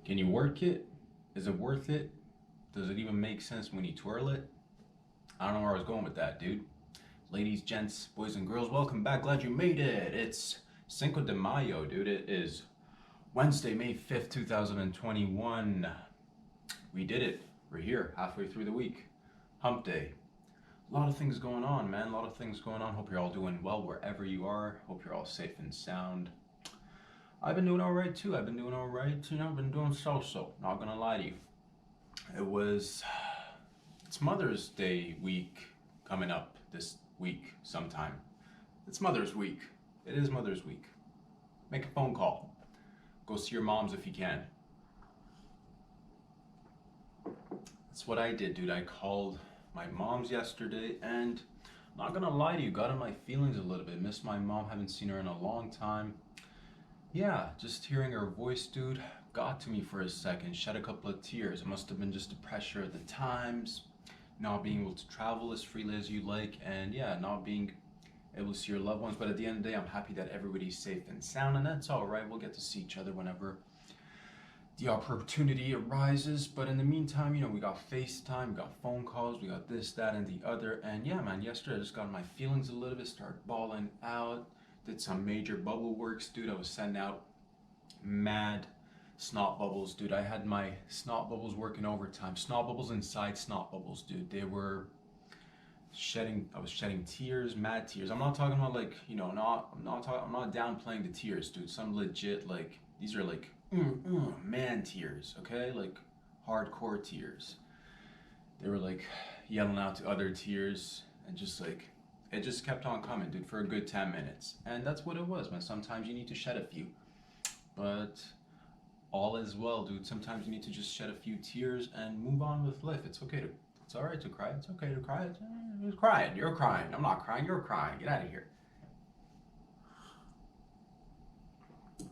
Can you work it? Is it worth it? Does it even make sense when you twirl it? I don't know where I was going with that, dude. Ladies, gents, boys, and girls, welcome back. Glad you made it. It's Cinco de Mayo, dude. It is Wednesday, May 5th, 2021. We did it. We're here, halfway through the week. Hump day. A lot of things going on, man. A lot of things going on. Hope you're all doing well wherever you are. Hope you're all safe and sound. I've been doing all right too. I've been doing all right. I've been doing so-so. Not gonna lie to you. It's Mother's Day week coming up this week sometime. It's Mother's Week. It is Mother's Week. Make a phone call. Go see your moms if you can. That's what I did, dude. I called my moms yesterday and I'm not gonna lie to you, got in my feelings a little bit. Missed my mom, haven't seen her in a long time. Yeah, just hearing her voice, dude, got to me for a second. Shed a couple of tears. It must have been just the pressure of the times, not being able to travel as freely as you like, and yeah, not being able to see your loved ones. But at the end of the day, I'm happy that everybody's safe and sound, and that's all right. We'll get to see each other whenever the opportunity arises. But in the meantime, we got FaceTime, we got phone calls, we got this, that, and the other. And yeah, man, yesterday I just got in my feelings a little bit, started bawling out. Did some major bubble works, dude. I was sending out mad snot bubbles, dude. I had my snot bubbles working overtime. Snot bubbles inside snot bubbles, dude. They were shedding. I was shedding tears, mad tears. I'm not talking about like, I'm not downplaying the tears, dude. Some legit like these are like man tears, okay? Like hardcore tears. They were like yelling out to other tears and just like it just kept on coming, dude, for a good 10 minutes. And that's what it was, man. Sometimes you need to shed a few. But all is well, dude. Sometimes you need to just shed a few tears and move on with life. It's all right to cry. It's okay to cry. It's crying. You're crying. I'm not crying. You're crying. Get out of here.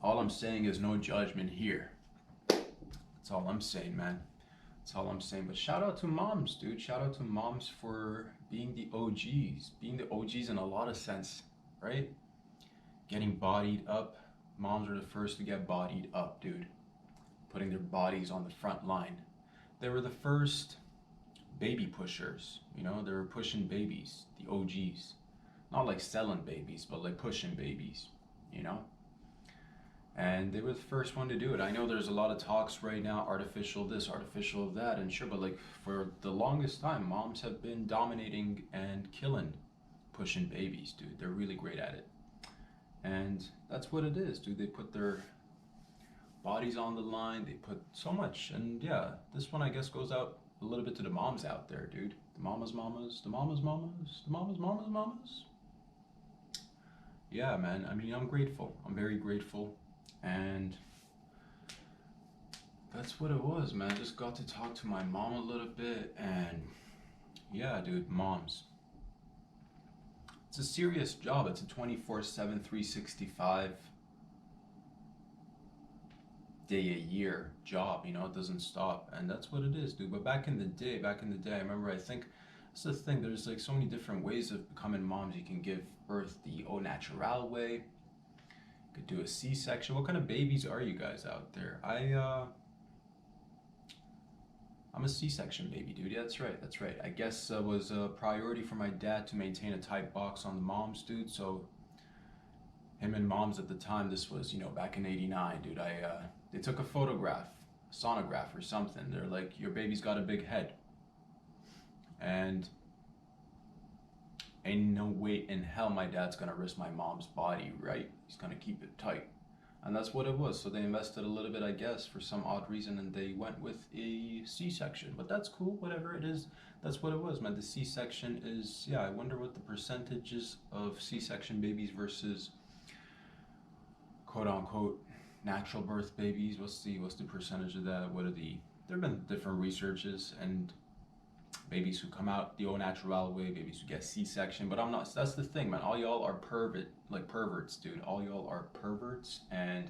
All I'm saying is no judgment here. That's all I'm saying, man. That's all I'm saying. But shout out to moms, dude. Shout out to moms for being the OGs. Being the OGs in a lot of sense, right? Getting bodied up. Moms are the first to get bodied up, dude. Putting their bodies on the front line. They were the first baby pushers. They were pushing babies, the OGs. Not like selling babies, but like pushing babies. And they were the first one to do it. I know there's a lot of talks right now, artificial this, artificial that, and sure, but like for the longest time, moms have been dominating and killing pushing babies, dude. They're really great at it. And that's what it is, dude. They put their bodies on the line, they put so much. And yeah, this one I guess goes out a little bit to the moms out there, dude. The mamas, mamas, the mamas, mamas, the mamas, mamas, mamas. Yeah, man. I mean, I'm grateful. I'm very grateful. And that's what it was, man. I just got to talk to my mom a little bit, and yeah, dude, moms. It's a serious job. It's a 24/7, 365 day a year job, it doesn't stop. And that's what it is, dude. But back in the day, I remember, I think that's the thing. There's like so many different ways of becoming moms. You can give birth the au natural way. Could do a C-section. What kind of babies are you guys out there? I'm a C-section baby, dude. Yeah, that's right. That's right. I guess it was a priority for my dad to maintain a tight box on the moms, dude. So him and moms at the time, this was, back in '89, dude. They took a photograph, a sonograph or something. They're like, your baby's got a big head. And ain't no way in hell my dad's gonna risk my mom's body, right? He's gonna keep it tight. And that's what it was. So they invested a little bit, I guess, for some odd reason, and they went with a C-section. But that's cool, whatever it is. That's what it was, man. The C-section is, yeah, I wonder what the percentages of C-section babies versus quote-unquote natural birth babies. What's the percentage of that? There have been different researches, and babies who come out the au natural way, babies who get C-section, but I'm not. That's the thing, man. All y'all are perverts, dude. All y'all are perverts, and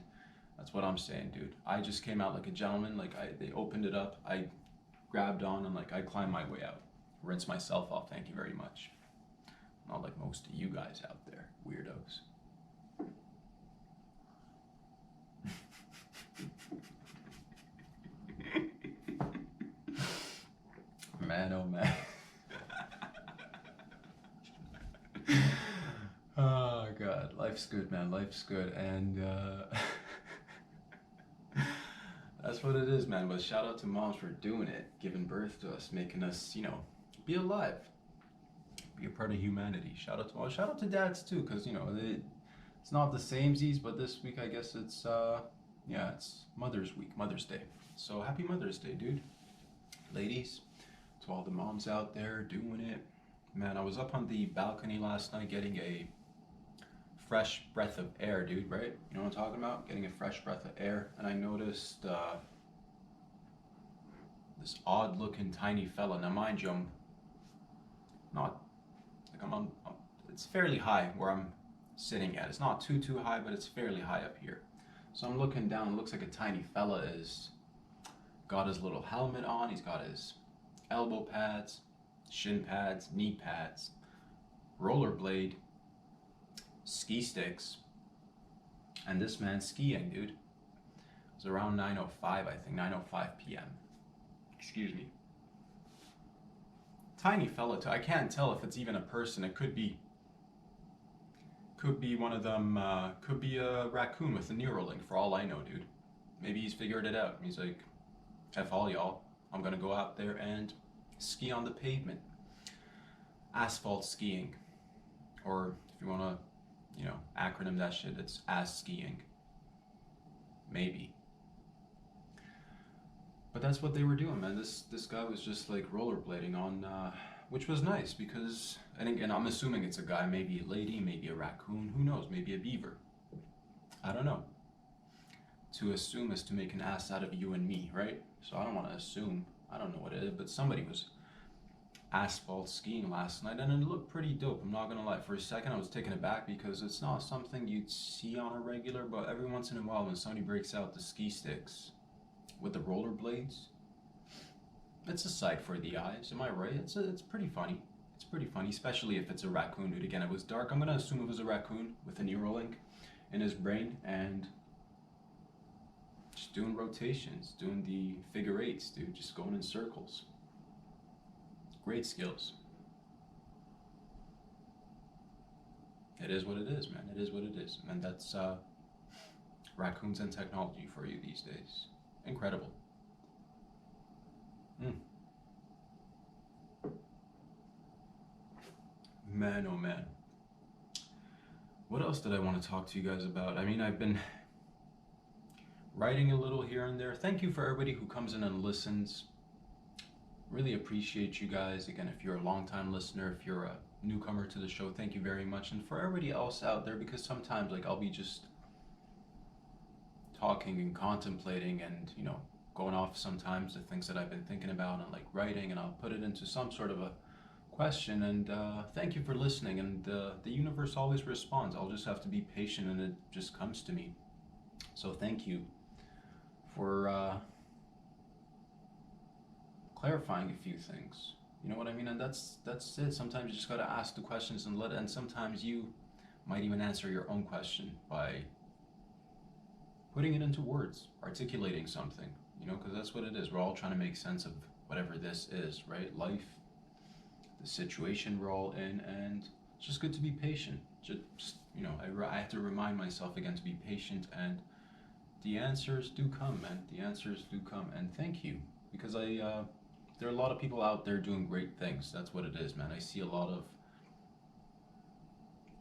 that's what I'm saying, dude. I just came out like a gentleman. Like they opened it up, I grabbed on, and like I climbed my way out, rinse myself off. Thank you very much. Not like most of you guys out there, weirdos. Life's good, man. Life's good, and that's what it is, man. But shout out to moms for doing it, giving birth to us, making us, be alive, be a part of humanity. Shout out to dads too, because it's not the same Z's, but this week I guess it's it's Mother's Week, Mother's Day. So happy Mother's Day, dude. Ladies, to all the moms out there doing it. Man, I was up on the balcony last night getting a fresh breath of air, dude, right? You know what I'm talking about? Getting a fresh breath of air. And I noticed this odd looking tiny fella. Now, mind you, I'm not, like, it's fairly high where I'm sitting at. It's not too high, but it's fairly high up here. So I'm looking down, it looks like a tiny fella is got his little helmet on, he's got his elbow pads, shin pads, knee pads, rollerblade, ski sticks, and this man's skiing, dude. It was around 9:05, I think, 9:05 p.m. Excuse me. Tiny fella too. I can't tell if it's even a person. It could be one of them, could be a raccoon with a Neuralink for all I know, dude. Maybe he's figured it out. He's like, F all y'all, I'm gonna go out there and ski on the pavement. Asphalt skiing. Or if you wanna, acronym that shit, it's ass skiing. Maybe. But that's what they were doing, man. This guy was just like rollerblading on, which was nice because, and again, I'm assuming it's a guy, maybe a lady, maybe a raccoon, who knows, maybe a beaver. I don't know. To assume is to make an ass out of you and me, right? So I don't want to assume. I don't know what it is, but somebody was asphalt skiing last night and it looked pretty dope. I'm not gonna lie. For a second I was taken aback because it's not something you'd see on a regular, but every once in a while when somebody breaks out the ski sticks with the rollerblades, it's a sight for the eyes. Am I right? It's pretty funny. It's pretty funny, especially if it's a raccoon, dude. Again, it was dark. I'm gonna assume it was a raccoon with a Neuralink in his brain and just doing rotations, doing the figure eights, dude, just going in circles. Great skills. It is what it is, man. It is what it is. And that's raccoons and technology for you these days. Incredible. Man, oh man. What else did I want to talk to you guys about? I mean, I've been writing a little here and there. Thank you for everybody who comes in and listens. Really appreciate you guys. Again, if you're a long-time listener, if you're a newcomer to the show, thank you very much. And for everybody else out there, because sometimes I'll be just talking and contemplating and, going off sometimes the things that I've been thinking about and writing, and I'll put it into some sort of a question. And thank you for listening. And the universe always responds. I'll just have to be patient and it just comes to me. So thank you for clarifying a few things. You know what I mean? And that's it. Sometimes you just gotta ask the questions and sometimes you might even answer your own question by putting it into words, articulating something, because that's what it is. We're all trying to make sense of whatever this is, right? Life, the situation we're all in, and it's just good to be patient. Just I have to remind myself again to be patient, and the answers do come, man. The answers do come, and thank you, because there are a lot of people out there doing great things. That's what it is, man. I see a lot of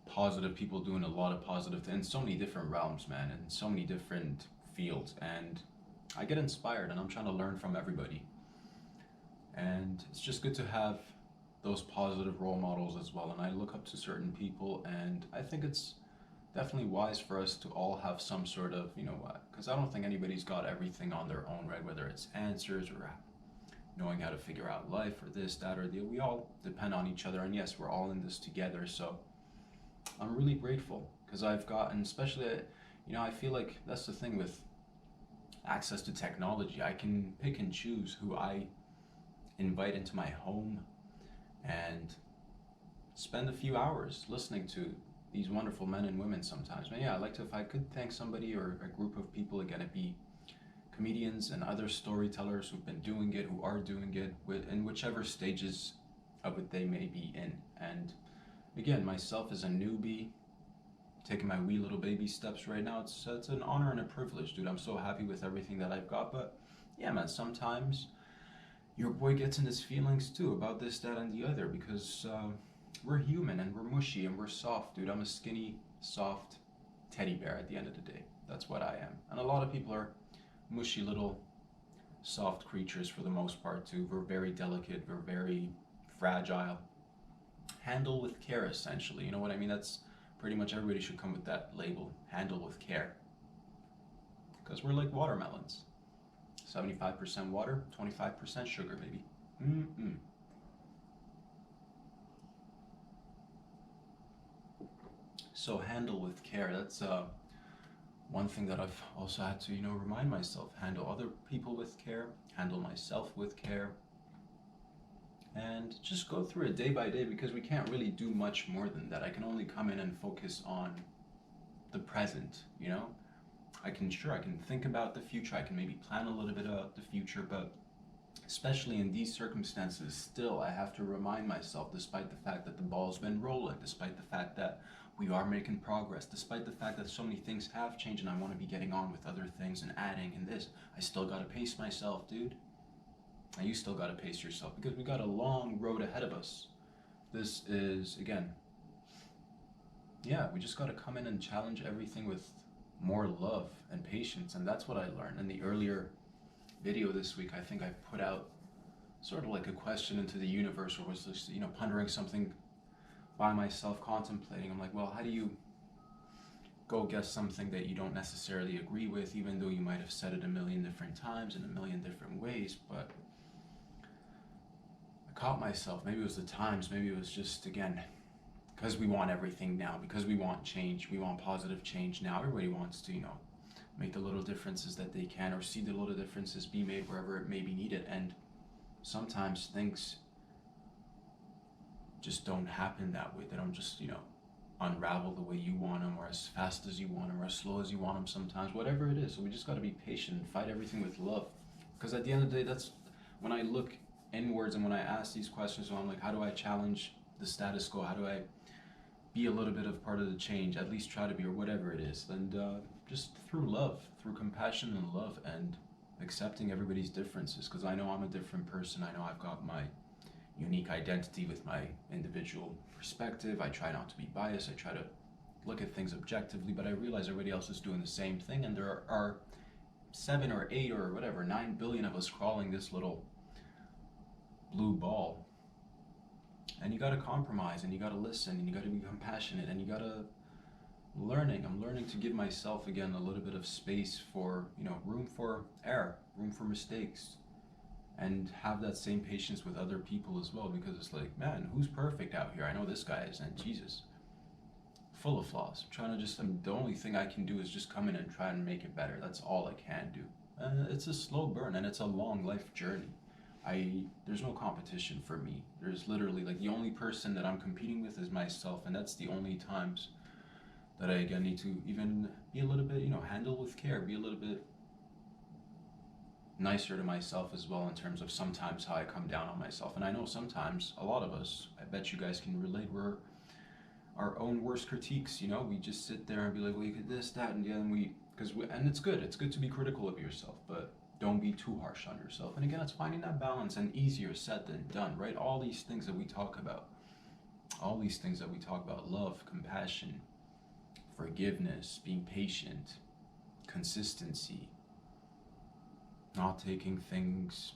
positive people doing a lot of positive things in so many different realms, man, and so many different fields, and I get inspired, and I'm trying to learn from everybody. And it's just good to have those positive role models as well, and I look up to certain people, and I think it's definitely wise for us to all have some sort of, because I don't think anybody's got everything on their own, right? Whether it's answers or knowing how to figure out life or this, that, or the, we all depend on each other, and yes, we're all in this together. So I'm really grateful because I've gotten, especially, I feel like that's the thing with access to technology. I can pick and choose who I invite into my home and spend a few hours listening to these wonderful men and women sometimes. But yeah, I'd like to, if I could thank somebody or a group of people, again, it'd be comedians and other storytellers who've been doing it, who are doing it in whichever stages of it they may be in. And again, myself as a newbie taking my wee little baby steps right now. It's an honor and a privilege, dude. I'm so happy with everything that I've got. But yeah, man, sometimes your boy gets in his feelings too about this, that, and the other because we're human and we're mushy and we're soft, dude. I'm a skinny, soft teddy bear at the end of the day. That's what I am. And a lot of people are mushy little soft creatures for the most part too. We're very delicate, we're very fragile. Handle with care, essentially. You know what I mean? That's pretty much everybody should come with that label. Handle with care. Because we're like watermelons. 75% water, 25% sugar, baby. Mm-mm. So handle with care. That's one thing that I've also had to, remind myself. Handle other people with care. Handle myself with care. And just go through it day by day because we can't really do much more than that. I can only come in and focus on the present, I can think about the future. I can maybe plan a little bit about the future, but especially in these circumstances, still I have to remind myself, despite the fact that the ball's been rolling, despite the fact that we are making progress, despite the fact that so many things have changed and I want to be getting on with other things and adding and this, I still gotta pace myself, dude. And you still gotta pace yourself because we got a long road ahead of us. This is, again, we just gotta come in and challenge everything with more love and patience, and that's what I learned in the earlier video this week. I think I put out sort of like a question into the universe, or was just pondering something by myself, contemplating. I'm like, well, how do you go guess something that you don't necessarily agree with, even though you might have said it a million different times in a million different ways? But I caught myself, maybe it was the times, maybe it was just, again, because we want everything now, because we want change, we want positive change now. Everybody wants to, make the little differences that they can, or see the little differences be made wherever it may be needed. And sometimes things just don't happen that way. They don't just, unravel the way you want them, or as fast as you want them, or as slow as you want them sometimes, whatever it is. So we just got to be patient and fight everything with love. Because at the end of the day, that's when I look inwards and when I ask these questions, so I'm like, how do I challenge the status quo? How do I be a little bit of part of the change, at least try to be, or whatever it is? And just through love, through compassion and love, and accepting everybody's differences, because I know I'm a different person. I know I've got my unique identity with my individual perspective. I try not to be biased. I try to look at things objectively, but I realize everybody else is doing the same thing, and there are 7 or 8 or whatever, 9 billion of us crawling this little blue ball. And you got to compromise, and you got to listen, and you got to be compassionate, and you got to I'm learning to give myself, again, a little bit of space for, room for error, room for mistakes, and have that same patience with other people as well, because it's like, man, who's perfect out here? I know this guy is, and Jesus, full of flaws. I'm trying to the only thing I can do is just come in and try and make it better. That's all I can do. It's a slow burn, and it's a long life journey. There's no competition for me. There's literally, like, the only person that I'm competing with is myself, and that's the only times that I, again, need to even be a little bit, handle with care, be a little bit nicer to myself as well, in terms of sometimes how I come down on myself. And I know sometimes, a lot of us, I bet you guys can relate, we're our own worst critiques, we just sit there and be like, well, you could this, that, and the other, and it's good to be critical of yourself, but don't be too harsh on yourself. And again, it's finding that balance, and easier said than done, right? All these things that we talk about, love, compassion, forgiveness, being patient, consistency, not taking things,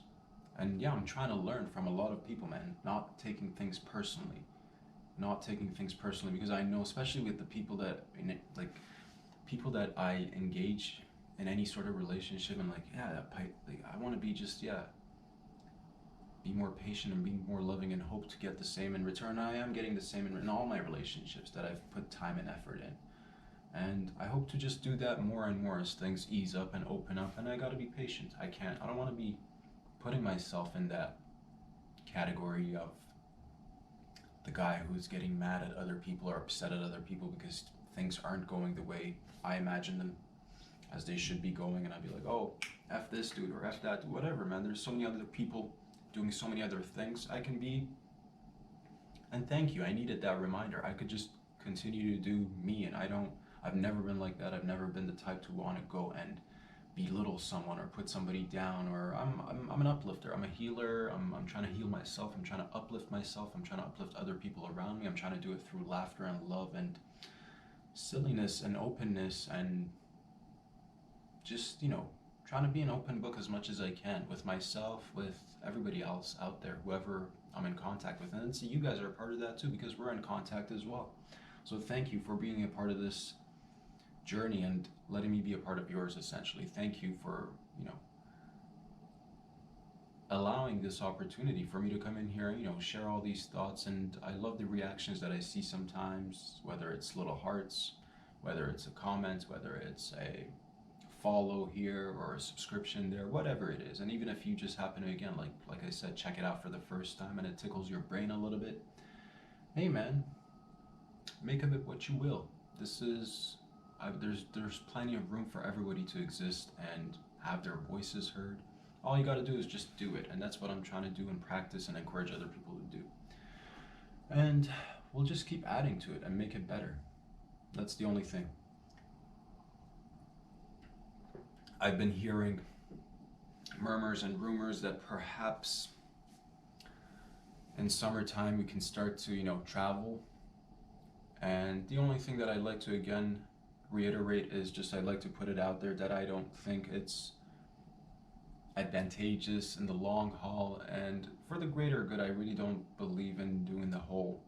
and I'm trying to learn from a lot of people, man, not taking things personally, because I know, especially with the people that, I engage in any sort of relationship, and I want to be be more patient and be more loving, and hope to get the same in return. I am getting the same in all my relationships that I've put time and effort in. And I hope to just do that more and more as things ease up and open up, and I gotta be patient. I don't want to be putting myself in that category of the guy who's getting mad at other people or upset at other people because things aren't going the way I imagine them as they should be going, and I'd be like, oh, F this dude, or F that dude, whatever, man. There's so many other people doing so many other things I can be. And thank you, I needed that reminder. I could just continue to do me, and I don't I've never been like that. I've never been the type to want to go and belittle someone or put somebody down. Or I'm an uplifter. I'm a healer. I'm trying to heal myself. I'm trying to uplift myself. I'm trying to uplift other people around me. I'm trying to do it through laughter and love and silliness and openness, and just, trying to be an open book as much as I can with myself, with everybody else out there, whoever I'm in contact with. And so you guys are a part of that too, because we're in contact as well. So thank you for being a part of this journey and letting me be a part of yours, essentially. Thank you for, allowing this opportunity for me to come in here and, share all these thoughts. And I love the reactions that I see sometimes, whether it's little hearts, whether it's a comment, whether it's a follow here or a subscription there, whatever it is. And even if you just happen to, again, like I said, check it out for the first time and it tickles your brain a little bit, hey man, make of it what you will. This is there's plenty of room for everybody to exist and have their voices heard. All you got to do is just do it, and that's what I'm trying to do and practice and encourage other people to do. And we'll just keep adding to it and make it better. That's the only thing. I've been hearing murmurs and rumors that perhaps in summertime we can start to, travel. And the only thing that I'd like to, again, reiterate is just I'd like to put it out there that I don't think it's advantageous in the long haul, and for the greater good, I really don't believe in doing the whole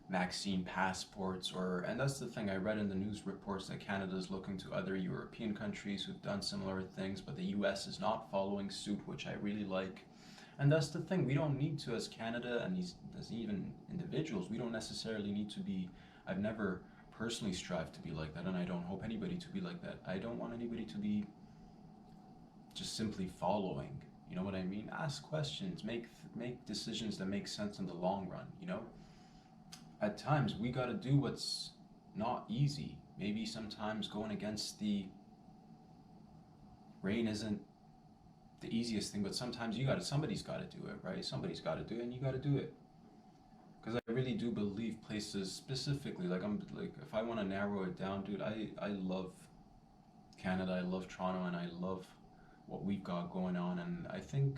vaccine passports. And that's the thing, I read in the news reports that Canada is looking to other European countries who've done similar things, but the US is not following suit, which I really like. And that's the thing, we don't need to, as Canada and as even individuals, we don't necessarily need to be, I've never personally strived to be like that, and I don't hope anybody to be like that. I don't want anybody to be just simply following, you know what I mean? Ask questions, make decisions that make sense in the long run, At times, we gotta do what's not easy. Maybe sometimes going against the grain isn't the easiest thing, but sometimes somebody's gotta do it, right? Somebody's gotta do it, and you gotta do it. Because I really do believe places specifically, if I want to narrow it down, dude, I love Canada, I love Toronto, and I love what we've got going on. And I think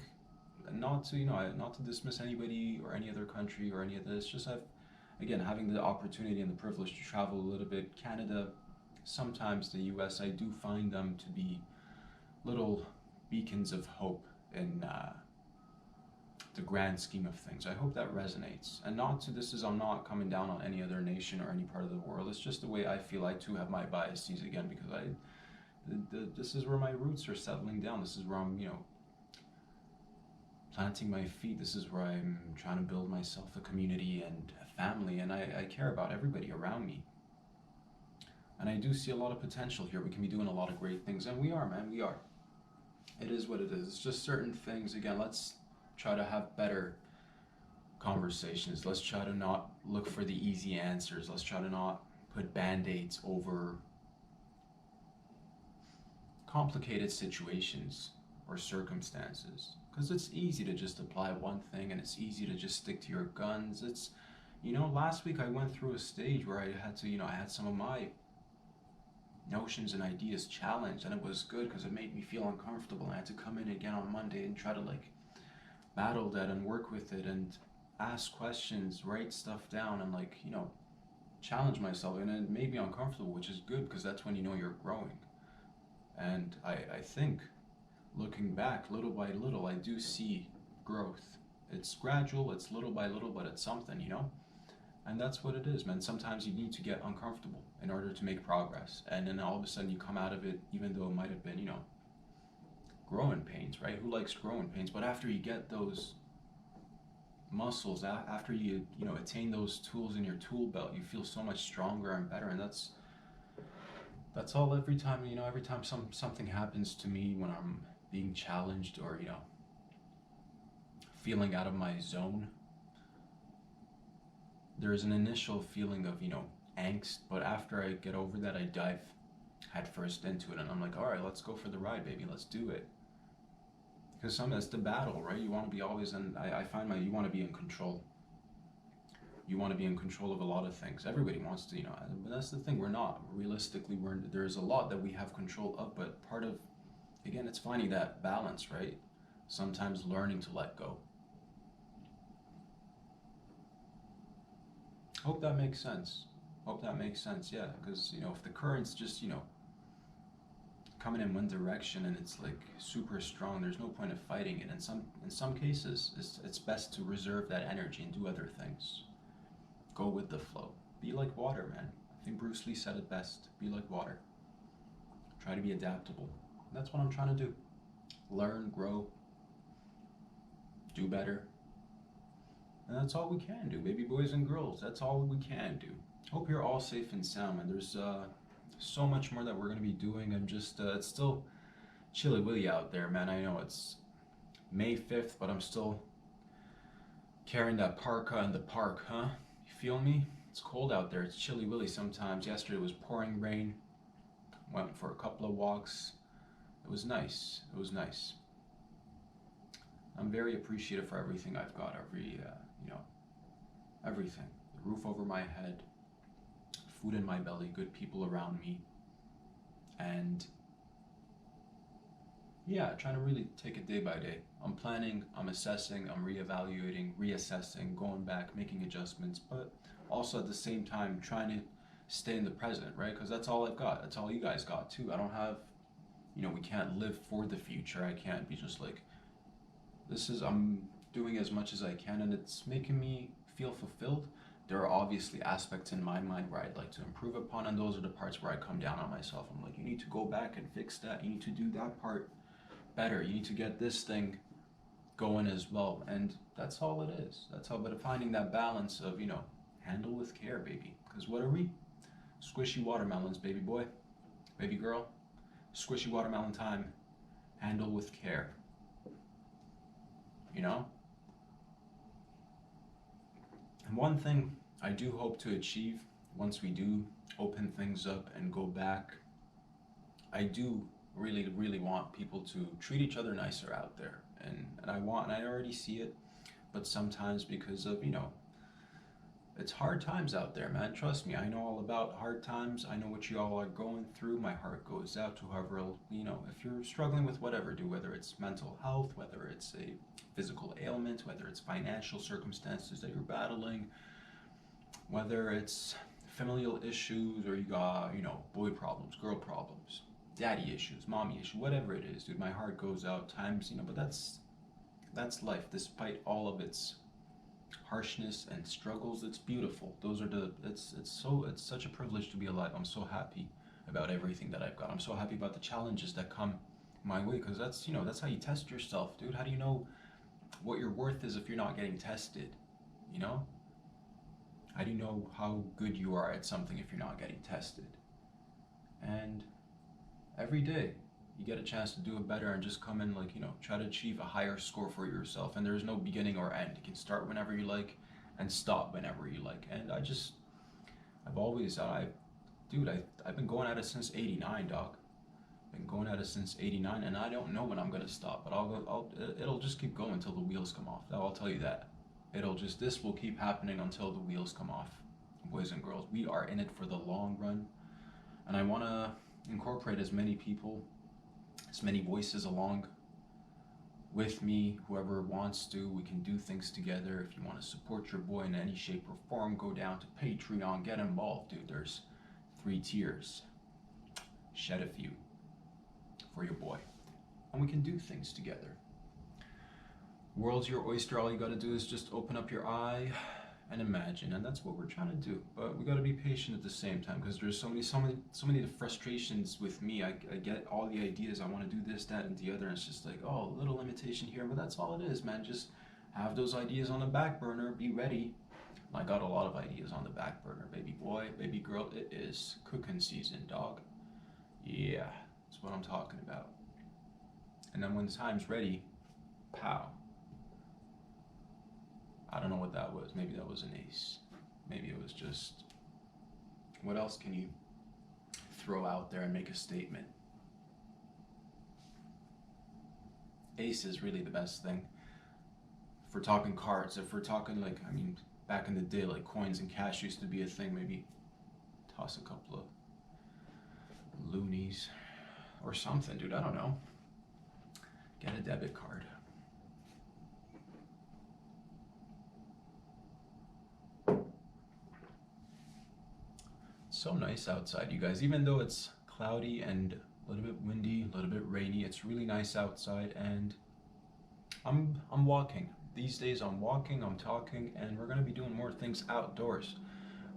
not to dismiss anybody or any other country or any of this, just having the opportunity and the privilege to travel a little bit. Canada, sometimes the US, I do find them to be little beacons of hope in the grand scheme of things. I hope that resonates. And I'm not coming down on any other nation or any part of the world. It's just the way I feel. I too have my biases, again, because this is where my roots are settling down. This is where I'm, planting my feet. This is where I'm trying to build myself a community and a family, and I care about everybody around me. And I do see a lot of potential here. We can be doing a lot of great things, and we are, man, we are. It is what it is. It's just certain things. Again, let's try to have better conversations. Let's try to not look for the easy answers. Let's try to not put band-aids over complicated situations or circumstances, because it's easy to just apply one thing and it's easy to just stick to your guns. It's, last week I went through a stage where I had to, I had some of my notions and ideas challenged, and it was good because it made me feel uncomfortable. I had to come in again on Monday and try to battle that and work with it and ask questions, write stuff down, and challenge myself. And it made me uncomfortable, which is good because that's when you're growing. And I think, looking back, little by little, I do see growth. It's gradual, it's little by little, but it's something, And that's what it is, man. Sometimes you need to get uncomfortable in order to make progress. And then all of a sudden you come out of it, even though it might have been, growing pains, right? Who likes growing pains? But after you get those muscles, after you, attain those tools in your tool belt, you feel so much stronger and better. And that's all. Every time something happens to me when I'm being challenged or, feeling out of my zone, there's an initial feeling of, angst, but after I get over that, I dive headfirst into it, and I'm like, all right, let's go for the ride, baby, let's do it. Because it's the battle, right? You want to be always I find you want to be in control. You want to be in control of a lot of things. Everybody wants to, but that's the thing. We're not. Realistically, there's a lot that we have control of, but part of, again, it's finding that balance, right? Sometimes learning to let go. Hope that makes sense. Hope that makes sense, yeah. Because, if the current's just, coming in one direction and it's like super strong, there's no point of fighting it. In some cases, it's best to reserve that energy and do other things. Go with the flow. Be like water, man. I think Bruce Lee said it best. Be like water. Try to be adaptable. That's what I'm trying to do. Learn, grow, do better. And that's all we can do, baby boys and girls. That's all we can do. Hope you're all safe and sound, man. There's so much more that we're going to be doing. I'm just, it's still chilly willy out there, man. I know it's May 5th, but I'm still carrying that parka in the park, huh? You feel me? It's cold out there. It's chilly willy sometimes. Yesterday was pouring rain. Went for a couple of walks. It was nice. It was nice. I'm very appreciative for everything I've got. Everything. The roof over my head, food in my belly, good people around me, and yeah, trying to really take it day by day. I'm planning, I'm assessing, I'm reevaluating, reassessing, going back, making adjustments, but also at the same time trying to stay in the present, right? Because that's all I've got. That's all you guys got too. I don't have, we can't live for the future. I can't be just like, I'm doing as much as I can and it's making me feel fulfilled. There are obviously aspects in my mind where I'd like to improve upon, and those are the parts where I come down on myself. I'm like, you need to go back and fix that. You need to do that part better. You need to get this thing going as well. And that's all it is. That's all. But finding that balance of, handle with care, baby. Because what are we? Squishy watermelons, baby boy, baby girl. Squishy watermelon time. Handle with care. And one thing I do hope to achieve once we do open things up and go back, I do really, really want people to treat each other nicer out there. And I already see it, but sometimes because of, it's hard times out there, man. Trust me, I know all about hard times. I know what you all are going through. My heart goes out to whoever, if you're struggling with whatever, whether it's mental health, whether it's a physical ailment, whether it's financial circumstances that you're battling, whether it's familial issues or you got, boy problems, girl problems, daddy issues, mommy issues, whatever it is, dude, my heart goes out times, but that's life. Despite all of its harshness and struggles, it's beautiful. It's such a privilege to be alive. I'm so happy about everything that I've got. I'm so happy about the challenges that come my way, because that's how you test yourself, dude. How do you know what your worth is if you're not getting tested? How do you know how good you are at something if you're not getting tested? And every day you get a chance to do it better and just come in, try to achieve a higher score for yourself. And there's no beginning or end. You can start whenever you like and stop whenever you like. And I've been going at it since '89, dog. Been going at it since '89, and I don't know when I'm gonna stop, but it'll just keep going until the wheels come off. I'll tell you that. This will keep happening until the wheels come off. Boys and girls, we are in it for the long run, and I want to incorporate as many people, as many voices along with me. Whoever wants to, we can do things together. If you want to support your boy in any shape or form, go down to Patreon, get involved, dude. There's 3 tiers. Shed a few for your boy, and we can do things together. World's your oyster. All you got to do is just open up your eye and imagine, and that's what we're trying to do. But we got to be patient at the same time, because there's so many frustrations with me. I get all the ideas. I want to do this, that, and the other, and it's just like, oh, a little limitation here, but that's all it is, man. Just have those ideas on the back burner. Be ready. I got a lot of ideas on the back burner, baby boy, baby girl. It is cooking season, dog. Yeah, that's what I'm talking about. And then when the time's ready, pow. I don't know what that was. Maybe that was an ace. Maybe it was just, what else can you throw out there and make a statement? Ace is really the best thing. If we're talking cards, if we're talking back in the day, like coins and cash used to be a thing. Maybe toss a couple of loonies or something, dude. I don't know. Get a debit card. It's so nice outside, you guys. Even though it's cloudy and a little bit windy, a little bit rainy, it's really nice outside, and I'm walking. These days I'm walking, I'm talking, and we're gonna be doing more things outdoors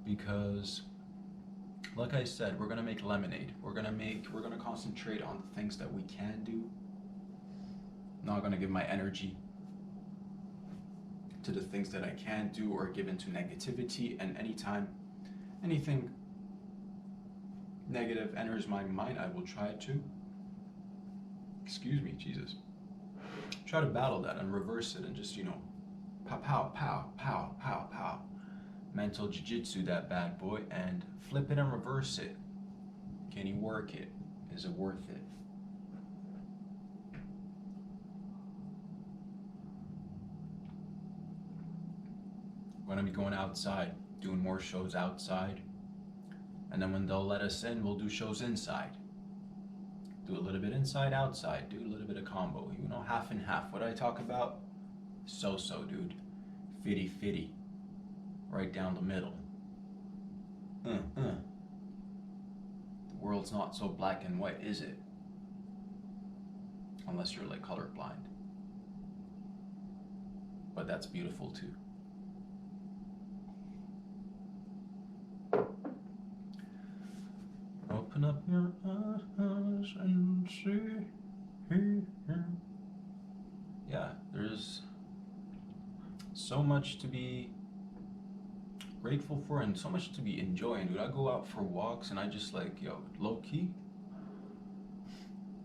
because like I said, we're gonna make lemonade. We're gonna concentrate on the things that we can do. I'm not gonna give my energy to the things that I can't do or give into negativity, and anytime anything negative enters my mind, I will try to, excuse me, Jesus, try to battle that and reverse it and just, pow, pow, pow, pow, pow, pow. Mental jiu-jitsu that bad boy and flip it and reverse it. Can you work it? Is it worth it? We're gonna be going outside, doing more shows outside. And then when they'll let us in, we'll do shows inside. Do a little bit inside, outside, do a little bit of combo. Half and half. What I talk about? So-so, dude. Fitty-fitty. Right down the middle. The world's not so black and white, is it? Unless you're like colorblind. But that's beautiful too. Open up your eyes and see. Yeah, there's so much to be grateful for and so much to be enjoying, dude. I go out for walks and I just low key,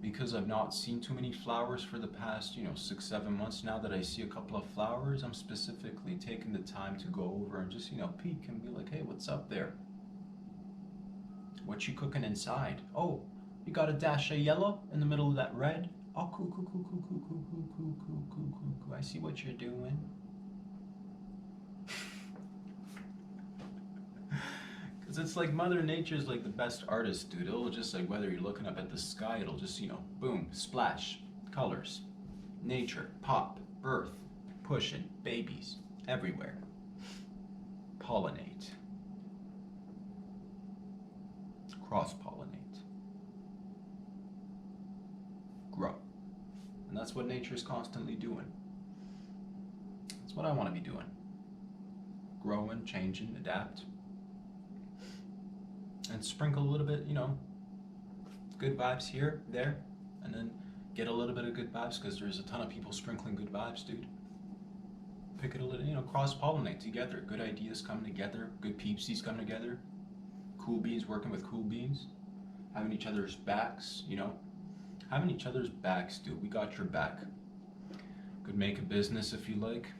because I've not seen too many flowers for the past 6-7 months. Now that I see a couple of flowers, I'm specifically taking the time to go over and just peek and be like, hey, what's up there? What you cooking inside? Oh, you got a dash of yellow in the middle of that red? Oh, cool. I see what you're doing. Because it's like Mother Nature's like the best artist, dude. It'll just whether you're looking up at the sky, it'll just, boom, splash, colors, nature, pop, birth, pushing, babies, everywhere. Pollinate. Cross-pollinate. Grow. And that's what nature is constantly doing. That's what I want to be doing. Growing, changing, adapt. And sprinkle a little bit, good vibes here, there, and then get a little bit of good vibes, because there's a ton of people sprinkling good vibes, dude. Pick it a little, cross-pollinate together. Good ideas come together, good peepsies come together. Cool beans working with cool beans. Having each other's backs, Having each other's backs, dude. We got your back. Could make a business if you like.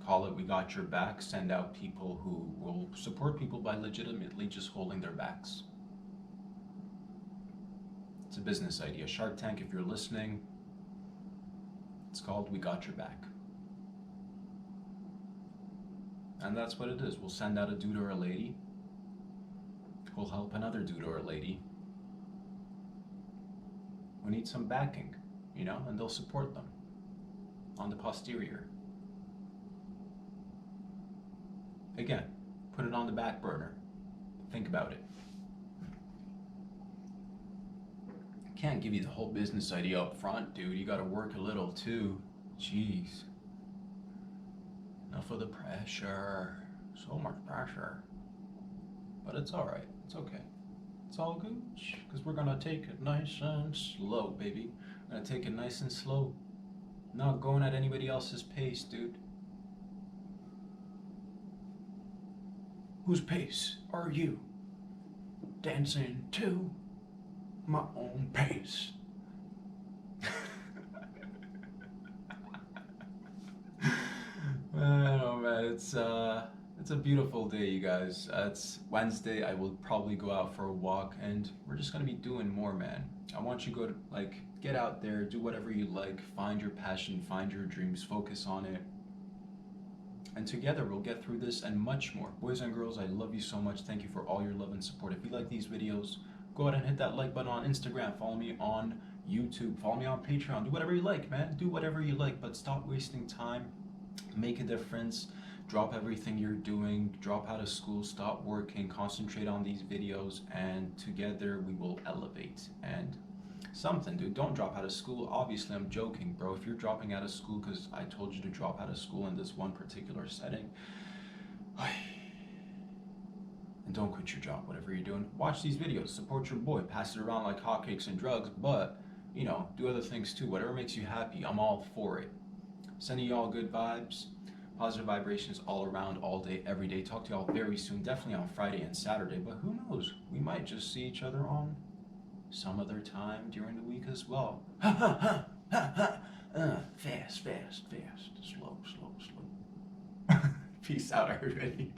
Call it We Got Your Back. Send out people who will support people by legitimately just holding their backs. It's a business idea. Shark Tank, if you're listening, it's called We Got Your Back. And that's what it is. We'll send out a dude or a lady who'll help another dude or a lady who needs some backing, and they'll support them on the posterior. Again, put it on the back burner. Think about it. I can't give you the whole business idea up front, dude. You gotta work a little too. Jeez. Enough of the pressure. So much pressure. But it's alright. It's okay. It's all good. Because we're gonna take it nice and slow, baby. We're gonna take it nice and slow. Not going at anybody else's pace, dude. Whose pace are you dancing to? My own pace. Man, it's a beautiful day, you guys. It's Wednesday. I will probably go out for a walk, and we're just gonna be doing more, man. I want you to go to get out there, do whatever you like, find your passion, find your dreams, focus on it. And together we'll get through this and much more. Boys and girls, I love you so much. Thank you for all your love and support. If you like these videos, go ahead and hit that like button on Instagram. Follow me on YouTube. Follow me on Patreon. Do whatever you like, man. Do whatever you like, but stop wasting time. Make a difference. Drop everything you're doing. Drop out of school. Stop working. Concentrate on these videos, and together we will elevate. And something, dude, don't drop out of school. Obviously, I'm joking, bro. If you're dropping out of school because I told you to drop out of school in this one particular setting, and don't quit your job, whatever you're doing. Watch these videos. Support your boy. Pass it around like hotcakes and drugs, but, you know, do other things too. Whatever makes you happy, I'm all for it. Sending y'all good vibes. Positive vibrations all around, all day, every day. Talk to y'all very soon. Definitely on Friday and Saturday, but who knows? We might just see each other on some other time during the week as well. Ha ha ha ha ha. Fast, fast, fast. Slow, slow, slow. Peace out, everybody.